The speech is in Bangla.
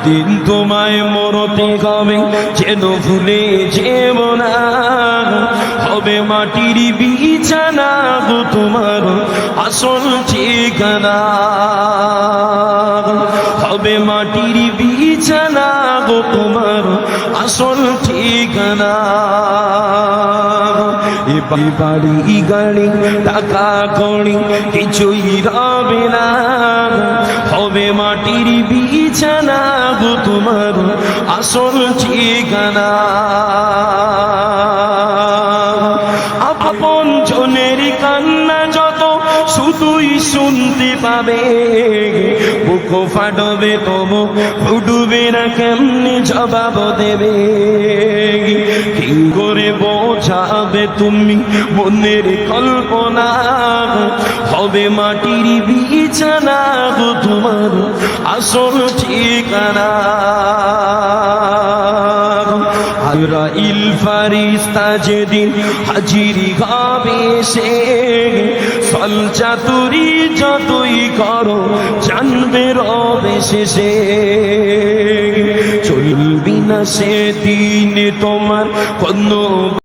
একদিন তোমায় মরতে হবে, যেন ভুলে যেও না। হবে মাটির বিছানা গো তোমার আসল ঠিকানা। হবে মাটির বিছানা গো তোমার আসল ঠিকানা। এ বাড়ি গাড়ি টাকা কড়ি কিছুই রবে না। হবে মাটির বিছানা গো তোমার আসল ঠিকানা। আপন জনের কান্না যত শুধুই শুনতে পাবে, বুক ফাটবে তবু ফুটবে না কেমনে জবাব দেবে। কি করে বোঝাবে তুমি মনের কল্পনা। হবে মাটির বিছানা গো তোমার আসল ঠিকানা। আজরাইল ফারিস্তা যেদিন হাজিরি হবে সে, সলচাতুরি যতই করো জানবে রবে শেষে। চলবি না সেদিন তোমার কোনো